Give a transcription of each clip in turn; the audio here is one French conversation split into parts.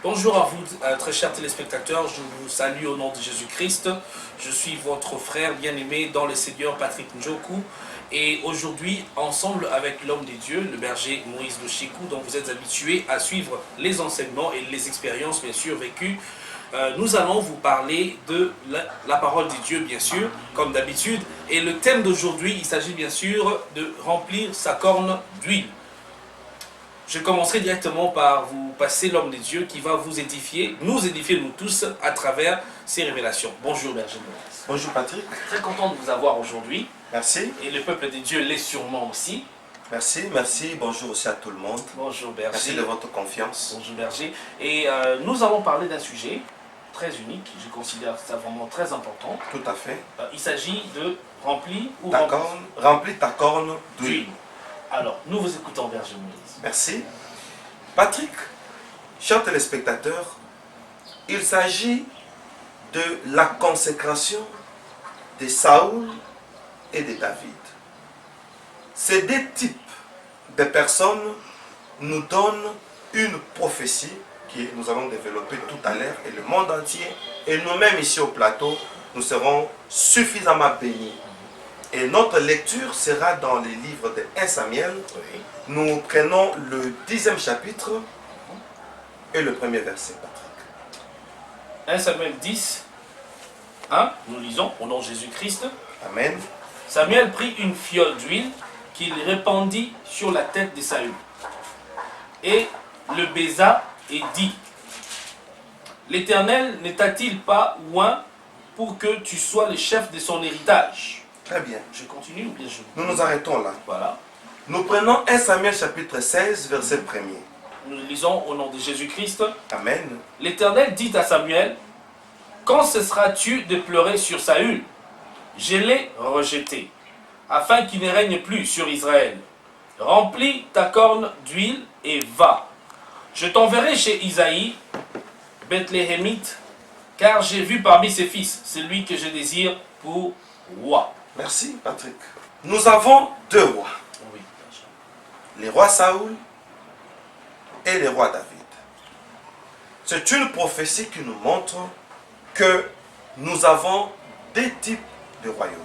Bonjour à vous, très chers téléspectateurs, je vous salue au nom de Jésus-Christ. Je suis votre frère bien-aimé dans le Seigneur, Patrick Njoku. Et aujourd'hui, ensemble avec l'homme des dieux, le berger Moïse Lushiku, dont vous êtes habitués à suivre les enseignements et les expériences bien sûr vécues, nous allons vous parler de la parole de Dieu, bien sûr, comme d'habitude. Et le thème d'aujourd'hui, il s'agit bien sûr de remplir sa corne d'huile. Je commencerai directement par vous passer l'homme des dieux qui va vous édifier, nous tous, à travers ces révélations. Bonjour berger Moïse. Bonjour Patrick. Très content de vous avoir aujourd'hui. Merci. Et le peuple des dieux l'est sûrement aussi. Merci, merci. Bonjour aussi à tout le monde. Bonjour berger. Merci de votre confiance. Bonjour berger. Et nous allons parler d'un sujet très unique, je considère ça vraiment très important. Tout à fait. Il s'agit de remplir remplis ta corne d'huile. Alors, nous vous écoutons berger Moïse. Merci. Patrick, chers téléspectateurs, il s'agit de la consécration de Saül et de David. Ces deux types de personnes nous donnent une prophétie que nous allons développer tout à l'heure et le monde entier et nous-mêmes ici au plateau, nous serons suffisamment bénis. Et notre lecture sera dans les livres de 1 Samuel. Oui. Nous prenons le 10e chapitre et le premier verset, Patrick. 1 Samuel 10, 1, nous lisons au nom de Jésus-Christ. Amen. Samuel prit une fiole d'huile qu'il répandit sur la tête de Saül et le baisa et dit: L'Éternel ne t'a-t-il pas oint pour que tu sois le chef de son héritage? Très bien. Je continue ou bien je... Nous nous arrêtons là. Voilà. Nous prenons 1 Samuel chapitre 16, verset 1er. Nous lisons au nom de Jésus-Christ. Amen. L'Éternel dit à Samuel: Quand cesseras-tu de pleurer sur Saül? Je l'ai rejeté, afin qu'il ne règne plus sur Israël. Remplis ta corne d'huile et va. Je t'enverrai chez Isaïe, Bethléemite, car j'ai vu parmi ses fils celui que je désire pour roi. Merci, Patrick. Nous avons deux rois. Oui. Les rois Saül et les rois David. C'est une prophétie qui nous montre que nous avons deux types de royauté.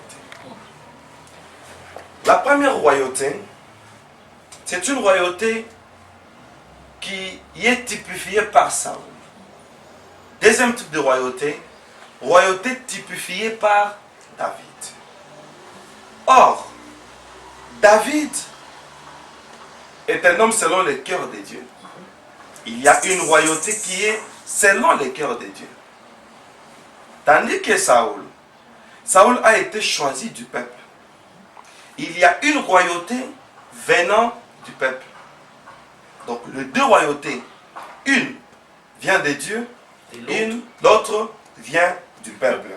La première royauté, c'est une royauté qui est typifiée par Saül. Deuxième type de royauté, royauté typifiée par David. Or, David est un homme selon le cœur de Dieu. Il y a une royauté qui est selon le cœur de Dieu. Tandis que Saül a été choisi du peuple. Il y a une royauté venant du peuple. Donc les deux royautés, une vient de Dieu, l'autre vient du peuple.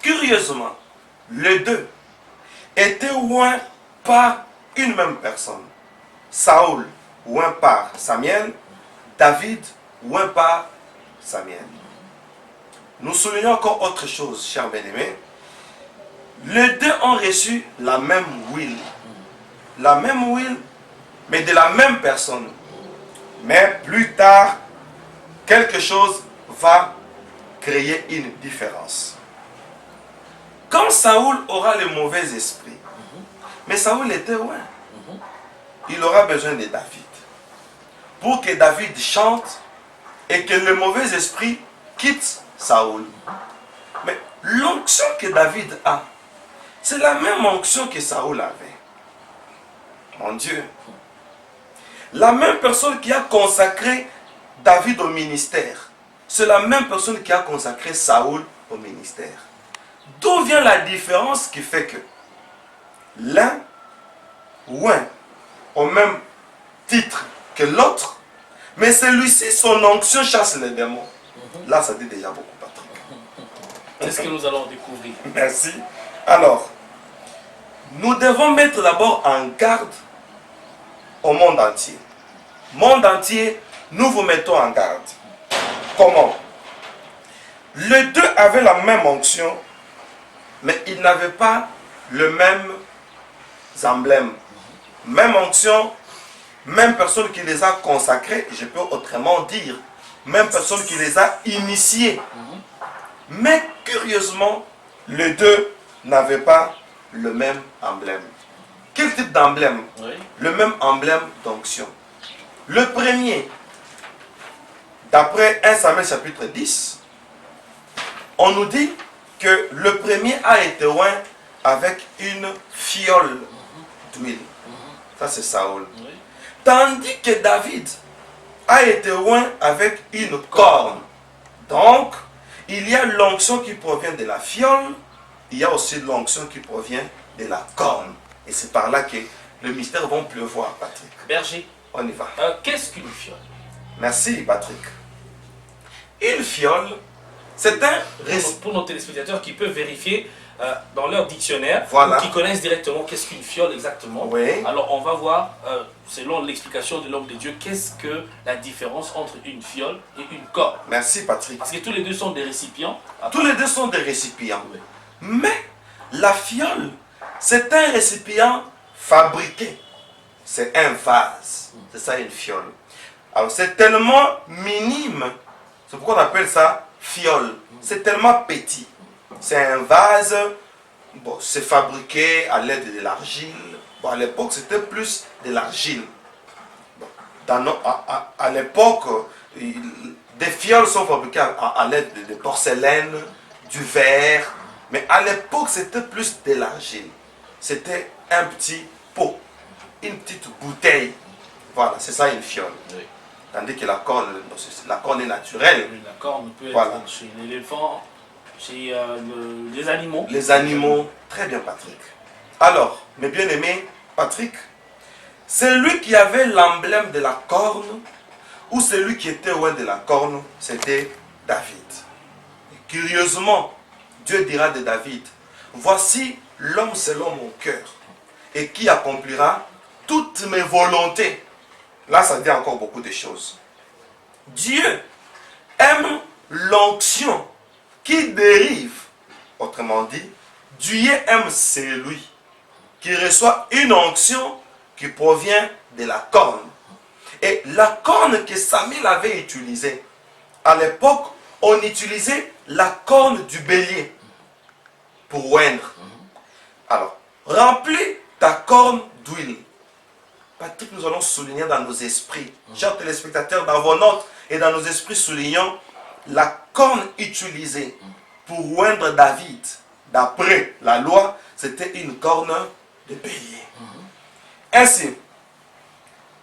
Curieusement, les deux étaient oints par une même personne. Saül, oint par Samuel, David, oint par Samuel. Nous soulignons encore autre chose, chers bien-aimés. Les deux ont reçu la même huile. La même huile, mais de la même personne. Mais plus tard, quelque chose va créer une différence. Quand Saül aura le mauvais esprit, mais Saül était loin, il aura besoin de David. Pour que David chante et que le mauvais esprit quitte Saül. Mais l'onction que David a, c'est la même onction que Saül avait. Mon Dieu. La même personne qui a consacré David au ministère, c'est la même personne qui a consacré Saül au ministère. D'où vient la différence qui fait que l'un oint au même titre que l'autre, mais celui-ci, son onction chasse les démons. Là, ça dit déjà beaucoup, Patrick. C'est ce que nous allons découvrir. Merci. Alors, nous devons mettre d'abord en garde au monde entier. Monde entier, nous vous mettons en garde. Comment? Les deux avaient la même onction, mais ils n'avaient pas le même emblème. Même onction, même personne qui les a consacrés, je peux autrement dire, même personne qui les a initiés. Mais curieusement, les deux n'avaient pas le même emblème. Quel type d'emblème? Oui. Le même emblème d'onction. Le premier, d'après 1 Samuel chapitre 10, on nous dit que le premier a été oint avec une fiole d'huile. Ça c'est Saül. Oui. Tandis que David a été oint avec une corne. Donc, il y a l'onction qui provient de la fiole, il y a aussi l'onction qui provient de la corne. Et c'est par là que le mystère va pleuvoir, Patrick. Berger, On y va. qu'est-ce qu'une fiole? Merci, Patrick. Une fiole, c'est un Pour nos téléspectateurs qui peuvent vérifier dans leur dictionnaire, Voilà. ou qui connaissent directement qu'est-ce qu'une fiole exactement. Oui. Alors on va voir, selon l'explication de l'homme de Dieu, qu'est-ce que la différence entre une fiole et une corne. Merci, Patrick. Parce que tous les deux sont des récipients. Tous les deux sont des récipients. Oui. Mais la fiole, c'est un récipient fabriqué. C'est un vase. C'est ça une fiole. Alors c'est tellement minime. C'est pourquoi on appelle ça fiole. C'est tellement petit. C'est un vase. Bon, c'est fabriqué à l'aide de l'argile. Bon, à l'époque, c'était plus de l'argile. Bon, à l'époque, des fioles sont fabriquées à l'aide de porcelaine, du verre. Mais à l'époque, c'était plus de l'argile. C'était un petit pot, une petite bouteille. Voilà, c'est ça une fiole. Oui. Tandis que la corne est naturelle. La corne peut Voilà. être chez l'éléphant, chez les animaux. Les animaux, très bien Patrick. Alors, mes bien-aimés, Patrick, celui qui avait l'emblème de la corne, ou celui qui était loin de la corne, c'était David. Et curieusement, Dieu dira de David, voici l'homme selon mon cœur, et qui accomplira toutes mes volontés. Là, ça dit encore beaucoup de choses. Dieu aime l'onction qui dérive, autrement dit, Dieu aime celui qui reçoit une onction qui provient de la corne. Et la corne que Samuel avait utilisée, à l'époque, on utilisait la corne du bélier pour oindre. Alors, remplis ta corne d'huile. Patrick, nous allons souligner dans nos esprits, chers téléspectateurs, dans vos notes et dans nos esprits, soulignons la corne utilisée pour oindre David, d'après la loi, c'était une corne de bélier. Ainsi,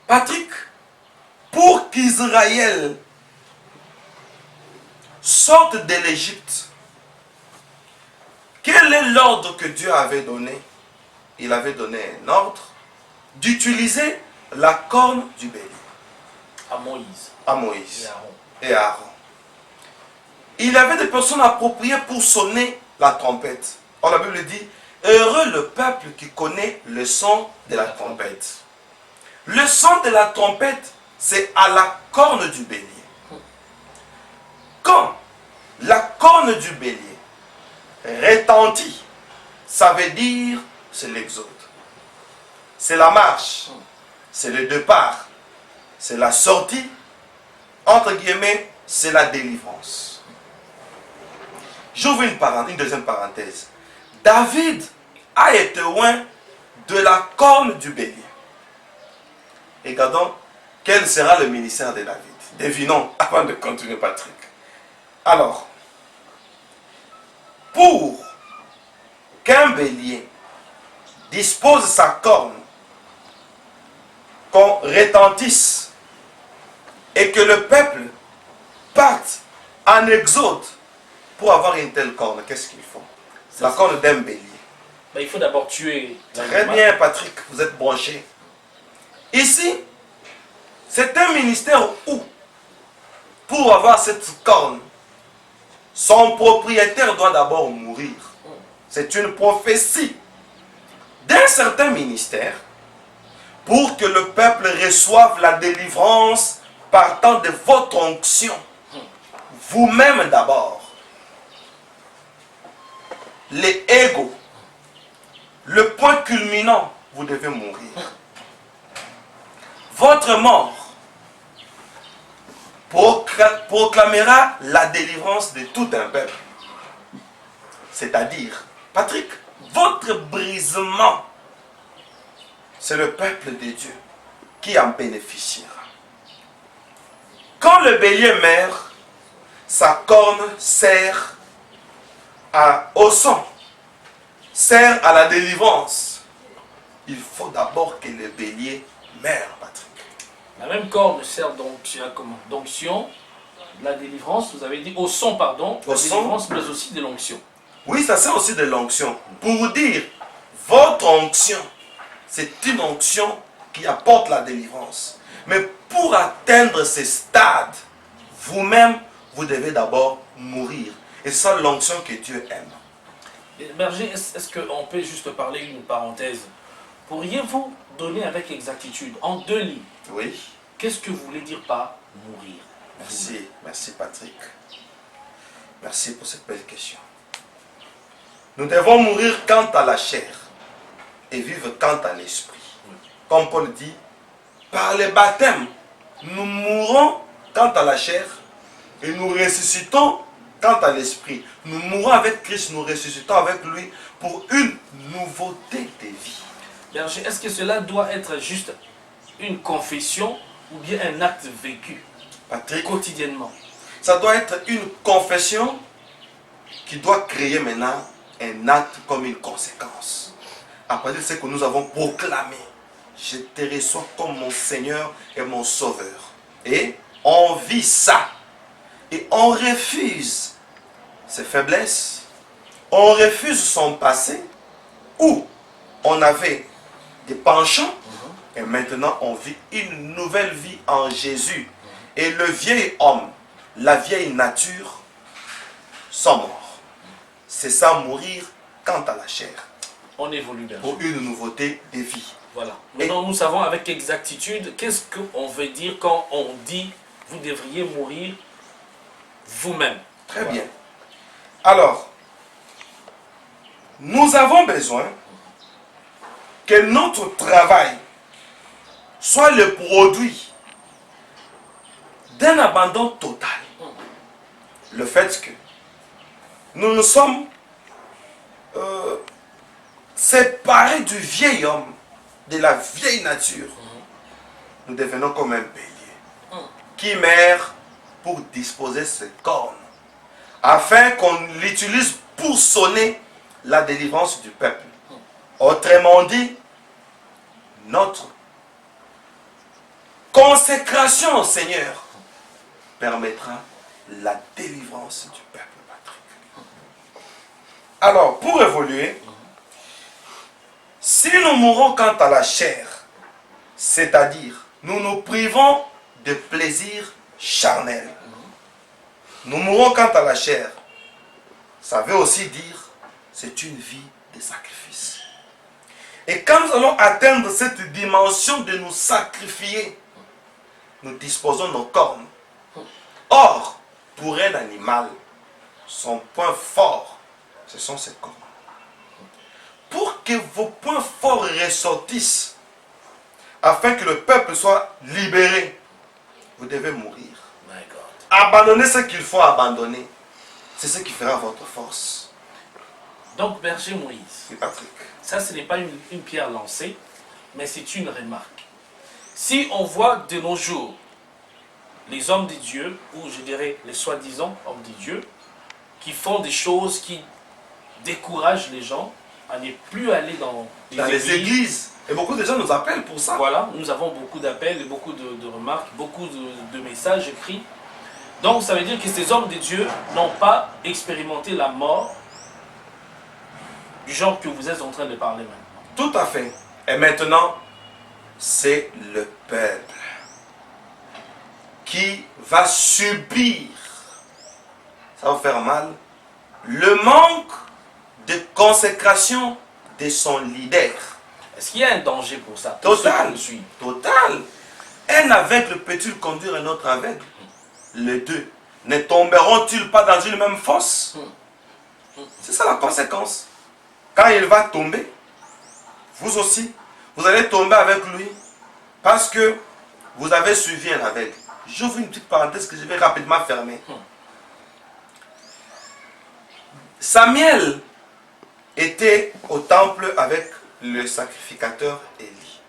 Patrick, pour qu'Israël sorte de l'Égypte, quel est l'ordre que Dieu avait donné? Il avait donné un ordre d'utiliser la corne du bélier. À Moïse. À Moïse Et Aaron. et à Aaron. Il avait des personnes appropriées pour sonner la trompette. Or la Bible dit, heureux le peuple qui connaît le son de la trompette. Le son de la trompette, c'est à la corne du bélier. Quand la corne du bélier retentit, ça veut dire c'est l'exode. C'est la marche, c'est le départ, c'est la sortie, entre guillemets, c'est la délivrance. J'ouvre une deuxième parenthèse. David a été loin de la corne du bélier. Et regardons quel sera le ministère de David. Devinons avant de continuer, Patrick. Alors, pour qu'un bélier dispose sa corne, qu'on retentisse et que le peuple parte en exode pour avoir une telle corne, qu'est-ce qu'il faut? La corne d'un bélier. Ben, il faut d'abord tuer Très l'animal. bien, Patrick, vous êtes branché. Ici, c'est un ministère où, pour avoir cette corne, son propriétaire doit d'abord mourir. C'est une prophétie d'un certain ministère pour que le peuple reçoive la délivrance partant de votre onction. Vous-même d'abord. Les égaux. Le point culminant, vous devez mourir. Votre mort proclamera la délivrance de tout un peuple. C'est-à-dire, Patrick, votre brisement, c'est le peuple de Dieu qui en bénéficiera. Quand le bélier meurt, sa corne sert au sang, sert à la délivrance. Il faut d'abord que le bélier meure, Patrick. La même corne sert d'onction, la délivrance, vous avez dit, au son, pardon, la délivrance, mais aussi de l'onction. Oui, ça sert aussi de l'onction. Pour dire, votre onction, c'est une onction qui apporte la délivrance. Mais pour atteindre ce stade, vous-même, vous devez d'abord mourir. Et c'est ça l'onction que Dieu aime. Berger, est-ce qu'on peut juste parler une parenthèse? Pourriez-vous donner avec exactitude, en 2 lignes, Oui. qu'est-ce que vous voulez dire par mourir? Merci, merci Patrick. Merci pour cette belle question. Nous devons mourir quant à la chair et vivre quant à l'esprit. Comme Paul dit, par le baptême, nous mourons quant à la chair et nous ressuscitons quant à l'esprit. Nous mourons avec Christ, nous ressuscitons avec lui pour une nouveauté de vie. Berger, est-ce que cela doit être juste une confession ou bien un acte vécu, Patrick, quotidiennement? ça doit être une confession qui doit créer maintenant un acte comme une conséquence. À partir de ce que nous avons proclamé, je te reçois comme mon Seigneur et mon Sauveur. Et on vit ça. Et on refuse ses faiblesses. On refuse son passé où on avait des penchants. Et maintenant on vit une nouvelle vie en Jésus. Et le vieil homme, la vieille nature sont morts. C'est ça, mourir quant à la chair. On évolue, Berger. Pour une nouveauté de vie. Voilà. Maintenant, nous savons avec exactitude qu'est-ce qu'on veut dire quand on dit vous devriez mourir vous-même. Très bien. Alors, nous avons besoin que notre travail soit le produit d'un abandon total. Le fait que nous nous sommes séparés du vieil homme, de la vieille nature. Nous devenons comme un bélier qui meurt pour disposer ses cornes, afin qu'on l'utilise pour sonner la délivrance du peuple. Autrement dit, notre consécration au Seigneur permettra la délivrance du peuple, Patrick. Alors, pour évoluer, si nous mourons quant à la chair, c'est-à-dire nous nous privons de plaisir charnel, nous mourons quant à la chair, ça veut aussi dire c'est une vie de sacrifice. Et quand nous allons atteindre cette dimension de nous sacrifier, nous disposons nos cornes. Or, pour un animal, son point fort, ce sont ses cornes. Pour que vos points forts ressortissent, afin que le peuple soit libéré, vous devez mourir. Abandonnez ce qu'il faut abandonner. C'est ce qui fera votre force. Donc, Berger Moïse, Oui, Patrick. ça ce n'est pas une pierre lancée, mais c'est une remarque. Si on voit de nos jours les hommes de Dieu, ou je dirais les soi-disant hommes de Dieu, qui font des choses qui découragent les gens à ne plus aller dans les églises. Et beaucoup de gens nous appellent pour ça. Voilà, nous avons beaucoup d'appels et beaucoup de remarques, beaucoup de messages écrits. Donc ça veut dire que ces hommes de Dieu n'ont pas expérimenté la mort du genre que vous êtes en train de parler maintenant. Tout à fait. Et maintenant, c'est le peuple qui va subir, ça va faire mal, le manque de consécration de son leader. Est-ce qu'il y a un danger pour ça? Total. Total. Un aveugle peut-il conduire un autre aveugle? Les deux ne tomberont-ils pas dans une même fosse? C'est ça la conséquence. Quand il va tomber, vous aussi, vous allez tomber avec lui parce que vous avez suivi un aveugle. J'ouvre une petite parenthèse que je vais rapidement fermer. Samuel était au temple avec le sacrificateur Élie.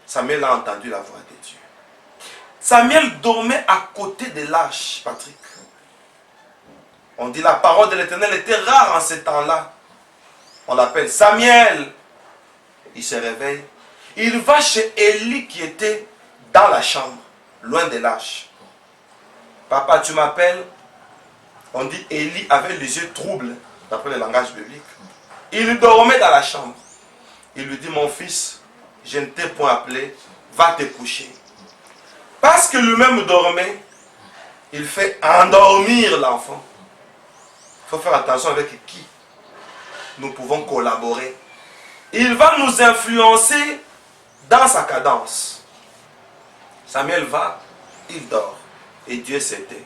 Samuel a entendu la voix de Dieu. Samuel dormait à côté de l'arche, Patrick. On dit la parole de l'Éternel était rare en ce temps-là. On l'appelle Samuel. Il se réveille. Il va chez Élie qui était dans la chambre, loin de l'arche. Papa, tu m'appelles? On dit Élie avait les yeux troubles, d'après le langage biblique. Il dormait dans la chambre. Il lui dit, mon fils, je ne t'ai point appelé, va te coucher. Parce que lui-même dormait, il fait endormir l'enfant. Il faut faire attention avec qui nous pouvons collaborer. Il va nous influencer dans sa cadence. Samuel va, il dort. Et Dieu s'était.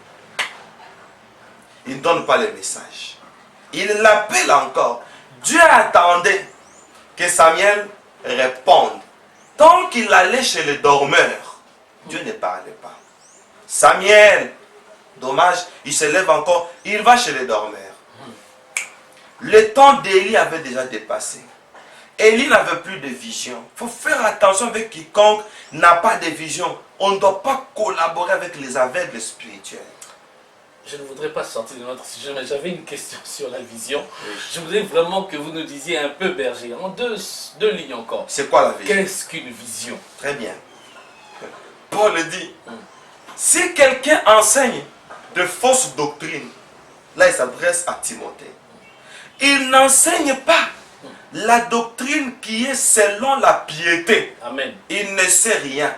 Il ne donne pas les messages. Il l'appelle encore. Dieu attendait que Samuel réponde. Tant qu'il allait chez le dormeur, Dieu ne parlait pas. Samuel, dommage, il se lève encore, il va chez le dormeur. Le temps d'Élie avait déjà dépassé. Élie n'avait plus de vision. Il faut faire attention avec quiconque n'a pas de vision. On ne doit pas collaborer avec les aveugles spirituels. Je ne voudrais pas sortir de notre sujet, mais j'avais une question sur la vision. Oui. Je voudrais vraiment que vous nous disiez un peu, berger, en deux lignes encore. C'est quoi la vision? Qu'est-ce qu'une vision? Très bien. Paul dit, si quelqu'un enseigne de fausses doctrines, là il s'adresse à Timothée, il n'enseigne pas la doctrine qui est selon la piété. Amen. Il ne sait rien.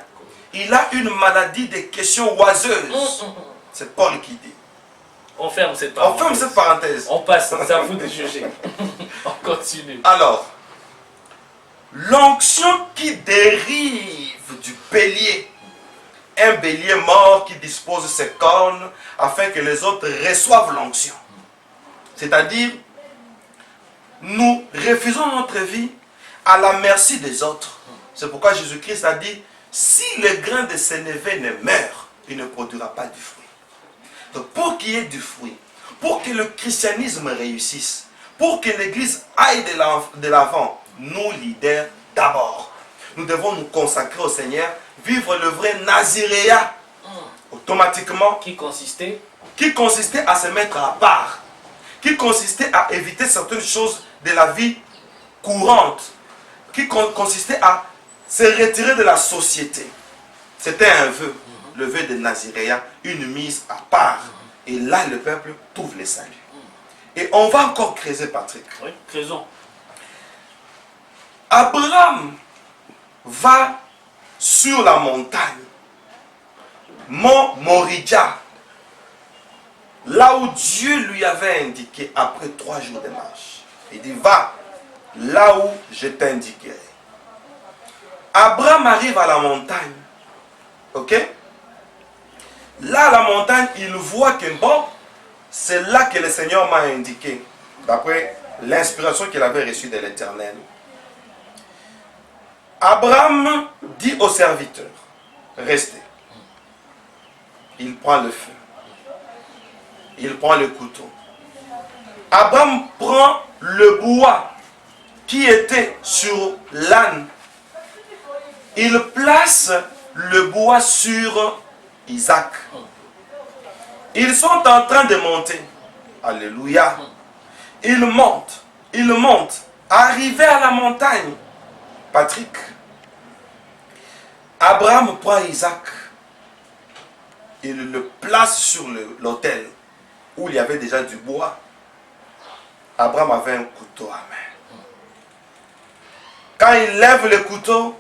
Il a une maladie de questions oiseuses. C'est Paul qui dit. On ferme cette parenthèse. On ferme cette parenthèse. On passe, c'est à vous de juger. On continue. Alors, l'onction qui dérive du bélier. Un bélier mort qui dispose ses cornes afin que les autres reçoivent l'onction. C'est-à-dire, nous refusons notre vie à la merci des autres. C'est pourquoi Jésus-Christ a dit, si le grain de sénévé ne meurt, il ne produira pas du fruit. Donc pour qu'il y ait du fruit, pour que le christianisme réussisse, pour que l'Église aille de l'avant, nous leaders d'abord, nous devons nous consacrer au Seigneur, vivre le vrai naziréat, automatiquement, qui consistait à se mettre à part, qui consistait à éviter certaines choses de la vie courante, qui consistait à se retirer de la société. C'était un vœu, le vœu de Naziréa, une mise à part. Et là, le peuple trouve le salut. Et on va encore creuser, Patrick. Oui, creusons. Abraham va sur la montagne, Mont Moridja, là où Dieu lui avait indiqué après 3 jours de marche. Il dit, va là où je t'indiquerai. Abraham arrive à la montagne. Ok? Là, à la montagne, il voit que bon, c'est là que le Seigneur m'a indiqué, d'après l'inspiration qu'il avait reçue de l'Éternel. Abraham dit au serviteur, restez. Il prend le feu. Il prend le couteau. Abraham prend le bois qui était sur l'âne. Il place le bois sur Isaac. Ils sont en train de monter. Alléluia. Ils montent. Arrivé à la montagne, Patrick, Abraham prend Isaac. Il le place sur l'autel où il y avait déjà du bois. Abraham avait un couteau à main. Quand il lève le couteau,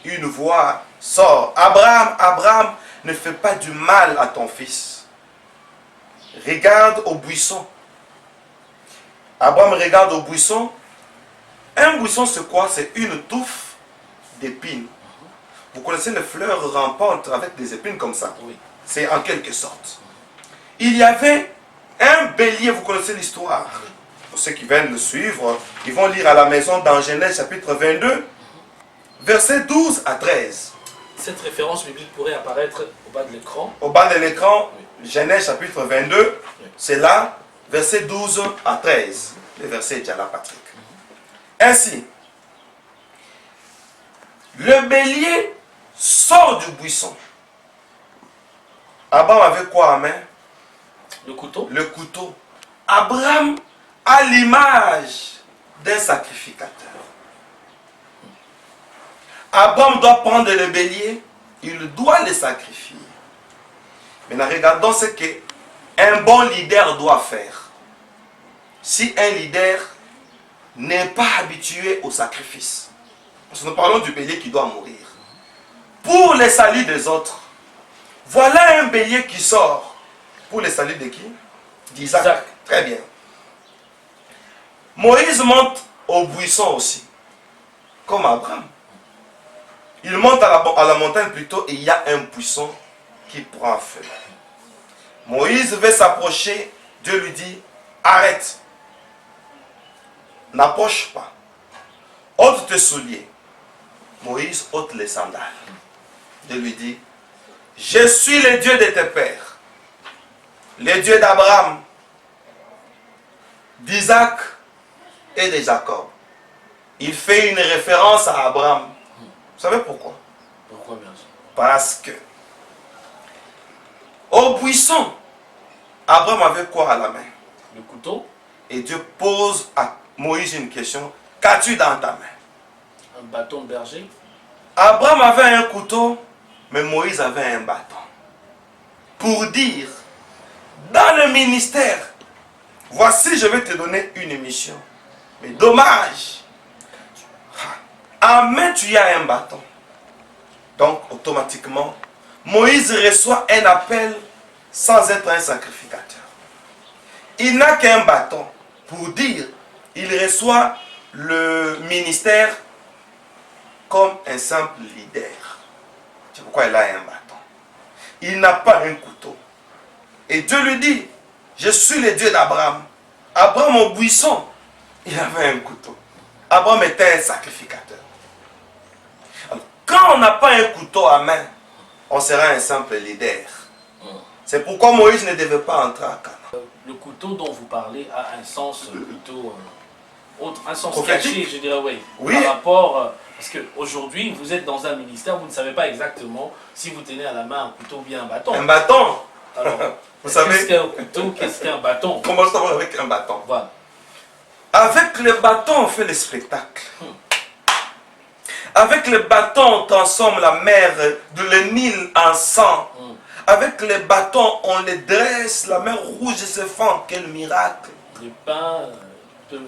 une voix sort. Abraham, Abraham, ne fais pas du mal à ton fils. Regarde au buisson. Abraham regarde au buisson. Un buisson, c'est quoi? C'est une touffe d'épines. Vous connaissez les fleurs rampantes avec des épines comme ça? Oui. C'est en quelque sorte. Il y avait un bélier, vous connaissez l'histoire. Pour ceux qui viennent le suivre, ils vont lire à la maison dans Genèse chapitre 22, versets 12 à 13. Cette référence biblique pourrait apparaître au bas de l'écran. Au bas de l'écran, Oui. Genèse chapitre 22, Oui. c'est là, versets 12 à 13. Le verset est déjà là, Patrick. Ainsi, le bélier sort du buisson. Abraham avait quoi en main? Le couteau. Le couteau. Abraham a l'image d'un sacrificateur. Abraham doit prendre le bélier, il doit le sacrifier. Maintenant, regardons ce qu'un bon leader doit faire. Si un leader n'est pas habitué au sacrifice, parce que nous parlons du bélier qui doit mourir, pour le salut des autres, voilà un bélier qui sort. Pour le salut de qui? D'Isaac. Isaac. Très bien. Moïse monte au buisson aussi, comme Abraham. Il monte à la montagne plutôt et il y a un buisson qui prend feu. Moïse veut s'approcher, Dieu lui dit, arrête, n'approche pas, ôte tes souliers. Moïse ôte les sandales. Dieu lui dit, je suis le Dieu de tes pères, le Dieu d'Abraham, d'Isaac et de Jacob. Il fait une référence à Abraham. Vous savez pourquoi? Pourquoi bien sûr? Parce que au buisson, Abraham avait quoi à la main? Le couteau. Et Dieu pose à Moïse une question. Qu'as-tu dans ta main? Un bâton de berger. Abraham avait un couteau, mais Moïse avait un bâton. Pour dire, dans le ministère, voici, je vais te donner une mission. Mais dommage, en main tu as un bâton. Donc, automatiquement, Moïse reçoit un appel sans être un sacrificateur. Il n'a qu'un bâton. Pour dire, il reçoit le ministère comme un simple leader. C'est pourquoi il a un bâton. Il n'a pas un couteau. Et Dieu lui dit, je suis le Dieu d'Abraham. Abraham au buisson, il avait un couteau. Abraham était un sacrificateur. Alors, quand on n'a pas un couteau à main, on sera un simple leader. C'est pourquoi Moïse ne devait pas entrer à Canaan. Le couteau dont vous parlez a un sens plutôt autre, un sens prophétique. caché, je dirais, oui. Oui. Par rapport, parce qu'aujourd'hui, vous êtes dans un ministère, vous ne savez pas exactement si vous tenez à la main un couteau ou bien un bâton. Un bâton. Alors, Vous savez, qu'est-ce qu'un couteau, qu'est-ce qu'un bâton? commençons avec un bâton. Voilà. Avec le bâton, on fait le spectacle. Avec le bâton, on transforme la mer de le Nil en sang. Avec les bâtons, on les dresse, la mer rouge se fend. Quel miracle! Les pains peuvent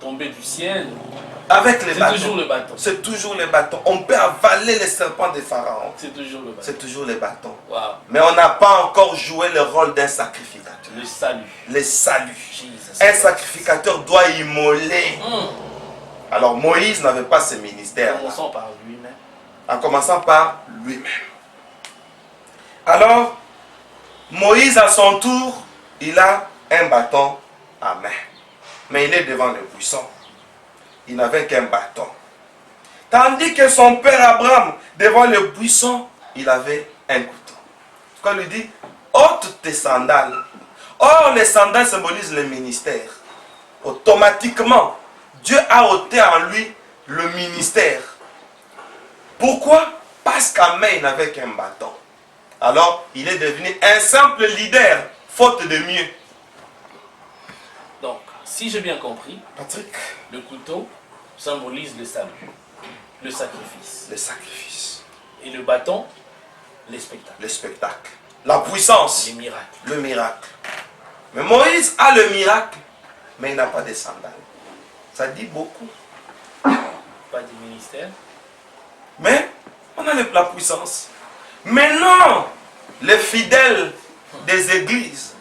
tomber du ciel. Avec les C'est bâtons. toujours le bâton. C'est toujours les bâtons. On peut avaler les serpents des pharaons. C'est toujours le bâton. C'est toujours les bâtons. Waouh. Mais on n'a pas encore joué le rôle d'un sacrificateur. Le salut. Le salut. Jesus. Un sacrificateur doit immoler. Alors Moïse n'avait pas ce ministère. Commençons par lui-même. En commençant par lui-même. Alors, Moïse à son tour, il a un bâton à main. Mais il est devant le buisson. Il n'avait qu'un bâton. Tandis que son père Abraham, devant le buisson, il avait un couteau. Quand il lui dit, ôte tes sandales. Or, les sandales symbolisent le ministère. Automatiquement, Dieu a ôté en lui le ministère. Pourquoi? Parce qu'à main, il n'avait qu'un bâton. Alors, il est devenu un simple leader, faute de mieux. Donc, si j'ai bien compris, Patrick, le couteau symbolise le salut, le sacrifice. le sacrifice, Et le bâton, les spectacles, le spectacle, la puissance, les miracles. le miracle. Mais Moïse a le miracle, mais il n'a pas de sandales. Ça dit beaucoup. Pas du ministère. Mais on a la puissance. Maintenant, les fidèles des églises,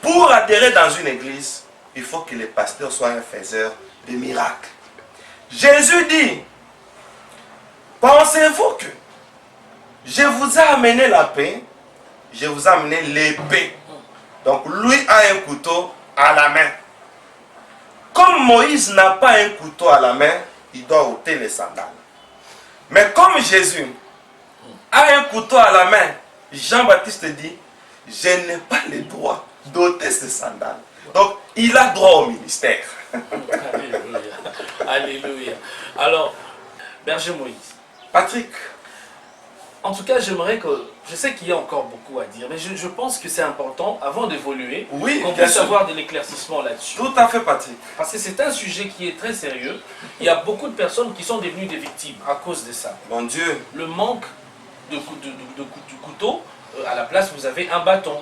pour adhérer dans une église, il faut que le pasteur soit un faiseur de miracles. Jésus dit, pensez-vous que je vous ai amené la paix, je vous ai amené l'épée. Donc lui a un couteau à la main. Comme Moïse n'a pas un couteau à la main, il doit ôter les sandales. Mais comme Jésus a un couteau à la main, Jean-Baptiste dit, je n'ai pas le droit d'ôter ces sandales. Donc, il a droit au ministère. Alléluia. Alléluia. Alors, Berger Moïse. Patrick. En tout cas, j'aimerais que... Je sais qu'il y a encore beaucoup à dire, mais je pense que c'est important, avant d'évoluer, Oui, qu'on bien puisse sûr. avoir de l'éclaircissement là-dessus. Tout à fait, Patrick. Parce que c'est un sujet qui est très sérieux. Il y a beaucoup de personnes qui sont devenues des victimes à cause de ça. Mon Dieu. Le manque du couteau, à la place, vous avez un bâton.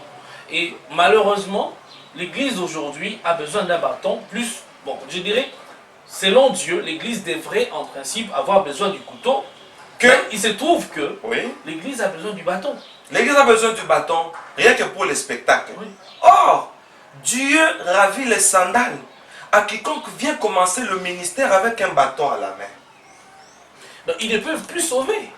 Et malheureusement, l'Église aujourd'hui a besoin d'un bâton plus... Bon, je dirais, selon Dieu, l'Église devrait en principe avoir besoin du couteau. Que Il se trouve que oui. l'Église a besoin du bâton. L'Église a besoin du bâton, rien que pour les spectacles. Oui. Or, Dieu ravit les sandales à quiconque vient commencer le ministère avec un bâton à la main. Donc, ils ne peuvent plus sauver.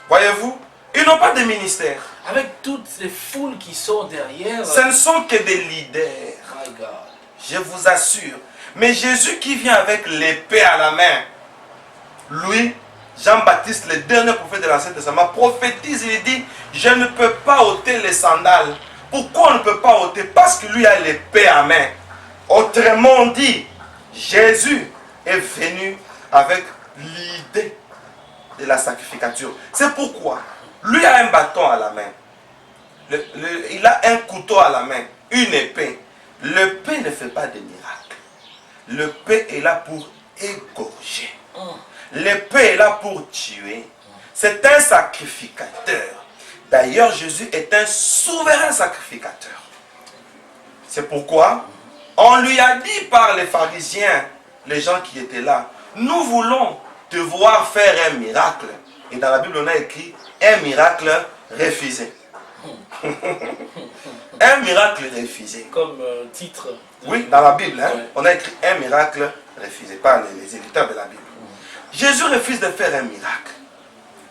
Voyez-vous, ils n'ont pas de ministère. Avec toutes les foules qui sont derrière. Ce ne sont que des leaders. My God. Je vous assure. Mais Jésus qui vient avec l'épée à la main, lui, Jean-Baptiste, le dernier prophète de l'Ancien Testament, prophétise, il dit, je ne peux pas ôter les sandales. Pourquoi on ne peut pas ôter? Parce que lui a l'épée à main. Autrement dit, Jésus est venu avec l'idée de la sacrificature. C'est pourquoi lui a un bâton à la main. Il a un couteau à la main, une épée. L'épée ne fait pas de miracle. L'épée est là pour égorger. L'épée est là pour tuer. C'est un sacrificateur. D'ailleurs, Jésus est un souverain sacrificateur. C'est pourquoi on lui a dit par les pharisiens, les gens qui étaient là, nous voulons te voir faire un miracle. Et dans la Bible, on a écrit un miracle refusé. Un miracle refusé. Comme titre. Oui, dans la Bible, hein, Ouais. on a écrit un miracle refusé par les éditeurs de la Bible. Jésus refuse de faire un miracle.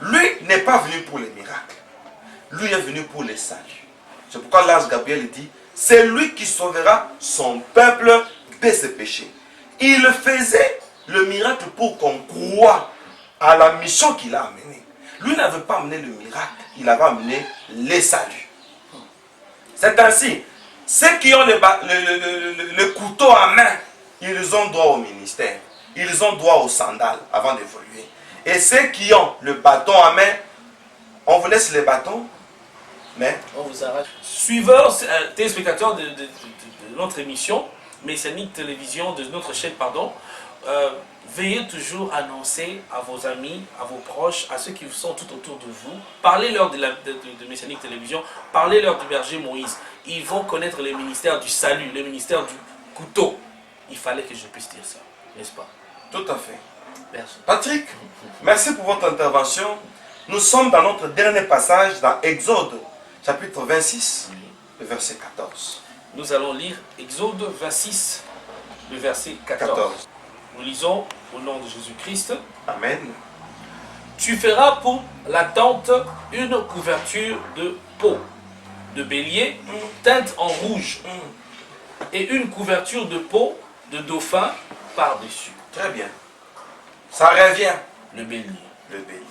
Lui n'est pas venu pour les miracles. Lui est venu pour les saluts. C'est pourquoi l'ange Gabriel dit, c'est lui qui sauvera son peuple de ses péchés. Il faisait le miracle pour qu'on croie à la mission qu'il a amenée. Lui n'avait pas amené le miracle, il avait amené les saluts. C'est ainsi, ceux qui ont le couteau à main, ils ont droit au ministère. Ils ont droit aux sandales avant d'évoluer. Et ceux qui ont le bâton à main, on vous laisse les bâtons, mais... On vous arrête. Suiveurs, téléspectateurs de notre émission, Messianique Télévision, de notre chaîne, pardon, veuillez toujours annoncer à vos amis, à vos proches, à ceux qui sont tout autour de vous. Parlez-leur de Messianique Télévision, parlez-leur du berger Moïse. Ils vont connaître le ministère du salut, le ministère du couteau. Il fallait que je puisse dire ça, n'est-ce pas? Tout à fait. Merci. Patrick, merci pour votre intervention. Nous sommes dans notre dernier passage dans Exode, chapitre 26, le verset 14. Nous allons lire Exode 26, le verset 14. 14. Nous lisons au nom de Jésus-Christ. Amen. Tu feras pour la tente une couverture de peau de bélier teinte en rouge et une couverture de peau de dauphin par-dessus. Très bien. Ça revient, Le bélier. le bélier.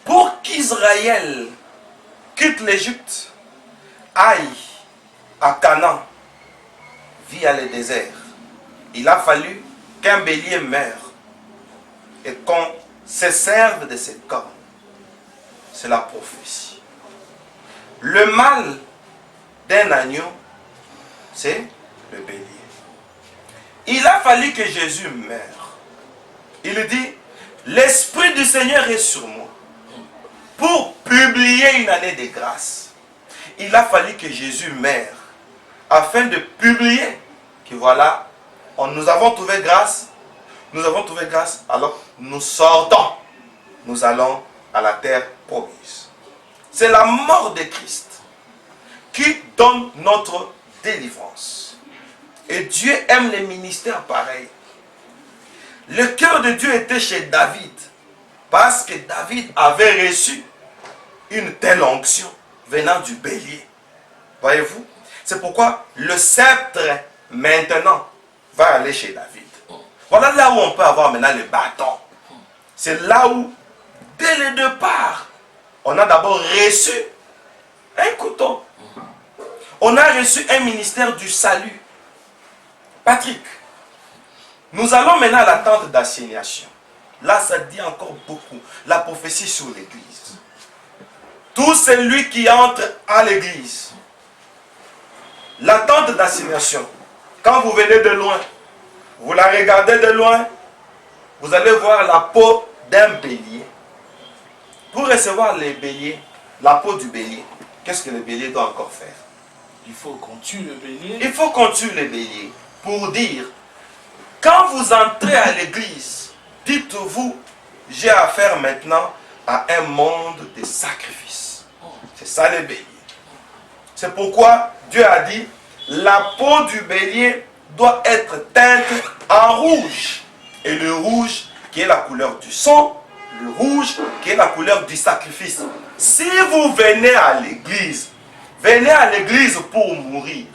Pour qu'Israël quitte l'Égypte, aille à Canaan, via le désert, il a fallu qu'un bélier meure et qu'on se serve de ses cornes. C'est la prophétie. Le mal d'un agneau, c'est le bélier. Il a fallu que Jésus meure. Il dit, l'Esprit du Seigneur est sur moi pour publier une année de grâce. Il a fallu que Jésus meure afin de publier que voilà, nous avons trouvé grâce. Nous avons trouvé grâce, alors nous sortons. Nous allons à la terre promise. C'est la mort de Christ qui donne notre délivrance. Et Dieu aime les ministères pareils. Le cœur de Dieu était chez David parce que David avait reçu une telle onction venant du bélier. Voyez-vous? C'est pourquoi le sceptre maintenant va aller chez David. Voilà là où on peut avoir maintenant le bâton. C'est là où dès le départ, on a d'abord reçu un couteau. On a reçu un ministère du salut. Patrick, nous allons maintenant à la tente d'assignation. Là, ça dit encore beaucoup. La prophétie sur l'église. Tout celui qui entre à l'église, la tente d'assignation, quand vous venez de loin, vous la regardez de loin, vous allez voir la peau d'un bélier. Pour recevoir les béliers, la peau du bélier, qu'est-ce que le bélier doit encore faire? Il faut qu'on tue le bélier. Il faut qu'on tue le bélier pour dire, quand vous entrez à l'église, dites-vous, j'ai affaire maintenant à un monde de sacrifices. C'est ça le bélier. C'est pourquoi Dieu a dit, la peau du bélier doit être teinte en rouge. Et le rouge qui est la couleur du sang, le rouge qui est la couleur du sacrifice. Si vous venez à l'église, venez à l'église pour mourir.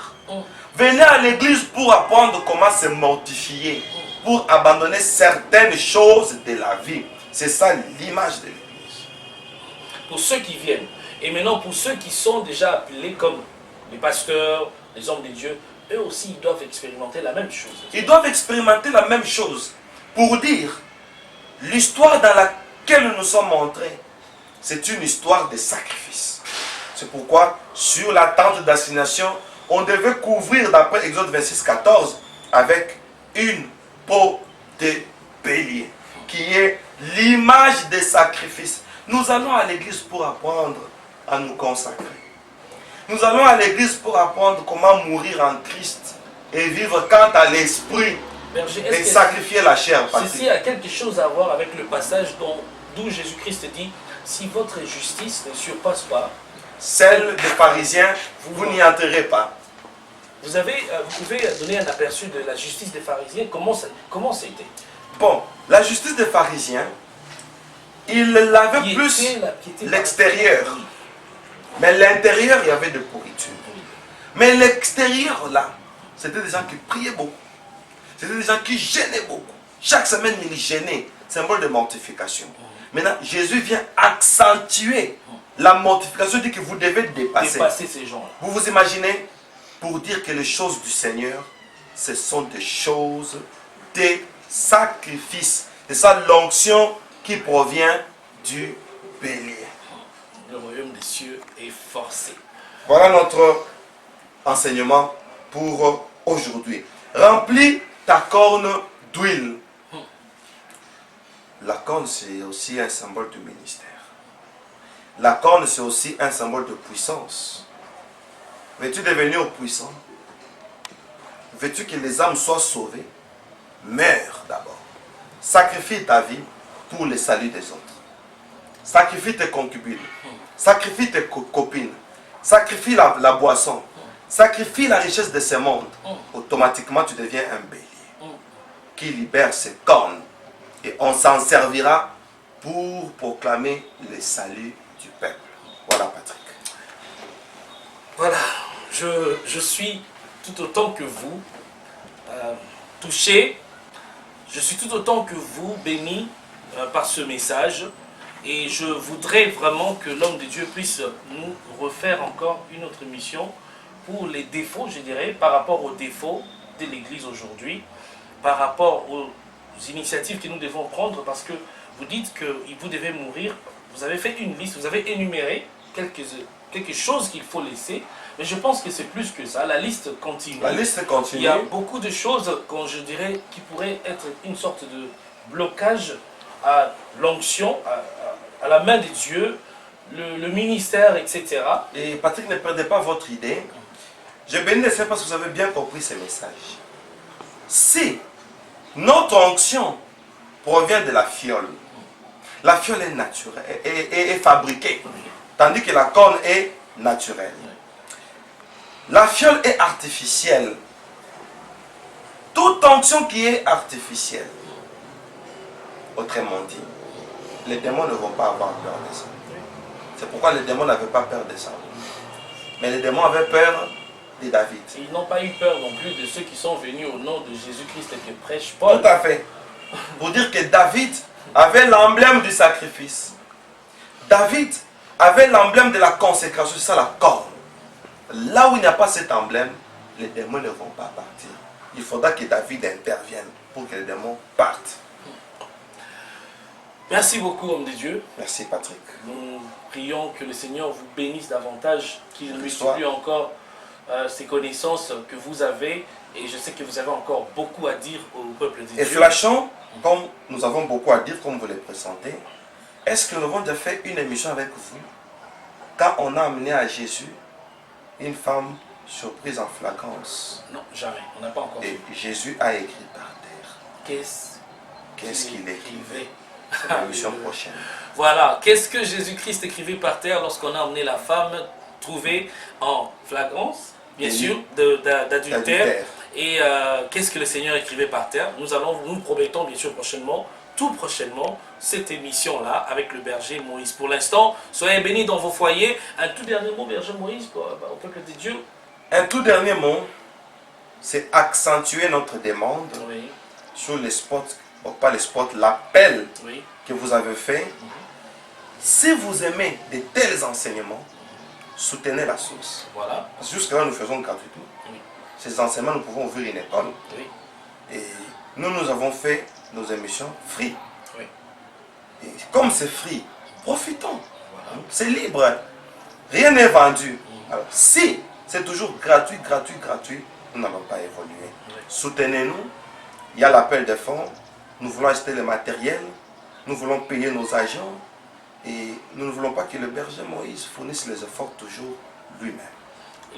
Venez à l'église pour apprendre comment se mortifier, pour abandonner certaines choses de la vie. C'est ça l'image de l'église. Pour ceux qui viennent. Et maintenant, pour ceux qui sont déjà appelés comme les pasteurs, les hommes de Dieu, eux aussi, ils doivent expérimenter la même chose. Ils doivent expérimenter la même chose. Pour dire, l'histoire dans laquelle nous sommes entrés, c'est une histoire de sacrifice. C'est pourquoi, sur la tente d'assignation, on devait couvrir, d'après Exode 26, 14, avec une peau de bélier, qui est l'image des sacrifices. Nous allons à l'église pour apprendre à nous consacrer. Nous allons à l'église pour apprendre comment mourir en Christ et vivre quant à l'esprit et sacrifier la chair. Ceci a quelque chose à voir avec le passage d'où Jésus-Christ dit, si votre justice ne surpasse pas celle des pharisiens, vous n'y entrerez pas. Vous pouvez donner un aperçu de la justice des pharisiens, comment c'était? Bon, la justice des pharisiens, il avait plus l'extérieur. Mais l'intérieur, il y avait de pourriture. Mais l'extérieur, là, c'était des gens qui priaient beaucoup. C'était des gens qui gênaient beaucoup. Chaque semaine, ils gênaient. Symbole de mortification. Maintenant, Jésus vient accentuer la mortification, dit que vous devez dépasser ces gens-là. Vous vous imaginez, pour dire que les choses du Seigneur, ce sont des choses des sacrifices. C'est ça l'onction qui provient du bélier. Le royaume des cieux est forcé. Voilà notre enseignement pour aujourd'hui. Remplis ta corne d'huile. La corne, c'est aussi un symbole du ministère. La corne, c'est aussi un symbole de puissance. Veux-tu devenir puissant? Veux-tu que les âmes soient sauvées? Meurs d'abord. Sacrifie ta vie pour le salut des autres. Sacrifie tes concubines. Sacrifie tes copines. Sacrifie la boisson. Sacrifie la richesse de ce monde. Automatiquement, tu deviens un bélier qui libère ses cornes. Et on s'en servira pour proclamer le salut du peuple. Voilà, Patrick. Voilà, je suis tout autant que vous touché. Je suis tout autant que vous béni par ce message. Et je voudrais vraiment que l'homme de Dieu puisse nous refaire encore une autre mission pour les défauts, je dirais, par rapport aux défauts de l'Église aujourd'hui, par rapport aux initiatives que nous devons prendre, parce que vous dites que vous devez mourir. Vous avez fait une liste, vous avez énuméré quelque chose qu'il faut laisser, mais je pense que c'est plus que ça. La liste continue. La liste continue. Il y a beaucoup de choses, je dirais, qui pourraient être une sorte de blocage à l'onction, à la main de Dieu, le ministère, etc. Et Patrick, ne perdez pas votre idée. Je bénis le Seigneur parce que vous avez bien compris ce message. Si notre onction provient de la fiole est naturelle, est fabriquée, tandis que la corne est naturelle. La fiole est artificielle. Toute onction qui est artificielle, autrement dit, les démons ne vont pas avoir peur de ça. C'est pourquoi les démons n'avaient pas peur de ça. Mais les démons avaient peur de David. Ils n'ont pas eu peur non plus de ceux qui sont venus au nom de Jésus-Christ et que prêche Paul. Tout à fait. Pour dire que David avait l'emblème du sacrifice. David avait l'emblème de la consécration, c'est ça la corne. Là où il n'y a pas cet emblème, les démons ne vont pas partir. Il faudra que David intervienne pour que les démons partent. Merci beaucoup, homme de Dieu. Merci Patrick. Nous prions que le Seigneur vous bénisse davantage, qu'il Soit. multiplie encore ces connaissances que vous avez. Et je sais que vous avez encore beaucoup à dire au peuple de Dieu. Et flashons, comme nous avons beaucoup à dire, comme vous les présentez, est-ce que nous avons déjà fait une émission avec vous quand on a amené à Jésus une femme surprise en flagrance? Non, jamais. On n'a pas encore Et fait. Jésus a écrit par terre. Qu'est-ce qu'il écrivait? C'est Ah, l'émission oui. prochaine. Voilà. Qu'est-ce que Jésus-Christ écrivait par terre lorsqu'on a emmené la femme trouvée en flagrance, bien Oui. sûr, d'adultère. D'adultère. Et qu'est-ce que le Seigneur écrivait par terre? Nous promettons bien sûr prochainement, tout prochainement, cette émission-là avec le berger Moïse. Pour l'instant, soyez bénis dans vos foyers. Un tout dernier mot, berger Moïse, au peuple de Dieu. Un tout dernier mot, c'est accentuer notre demande Oui, sur les spots, pas les spots, l'appel oui. que vous avez fait. Si vous aimez de tels enseignements, soutenez la source. Voilà. Parce que jusque-là, nous faisons gratuitement. Oui. Ces enseignements, nous pouvons ouvrir une école. Oui. Et nous avons fait nos émissions free. Oui. Et comme c'est free, profitons. Voilà. C'est libre. Rien n'est vendu. Alors, si c'est toujours gratuit, nous n'allons pas évoluer. Oui. Soutenez-nous. Il y a l'appel de fonds. Nous voulons acheter le matériel. Nous voulons payer nos agents. Et nous ne voulons pas que le berger Moïse fournisse les efforts toujours lui-même.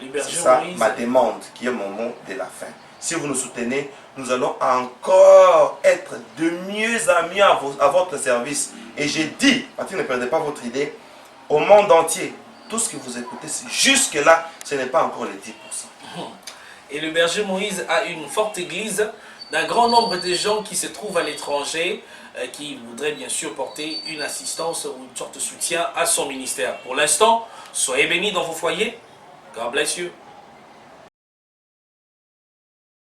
Le C'est berger ça Moïse. ma demande qui est mon mot de la fin. Si vous nous soutenez, nous allons encore être de mieux en mieux à votre service. Et j'ai dit, Patrick, ne perdez pas votre idée, au monde entier, tout ce que vous écoutez, jusque-là, ce n'est pas encore les 10%. Et le berger Moïse a une forte église d'un grand nombre de gens qui se trouvent à l'étranger, qui voudraient bien sûr porter une assistance ou une sorte de soutien à son ministère. Pour l'instant, soyez bénis dans vos foyers. God bless you.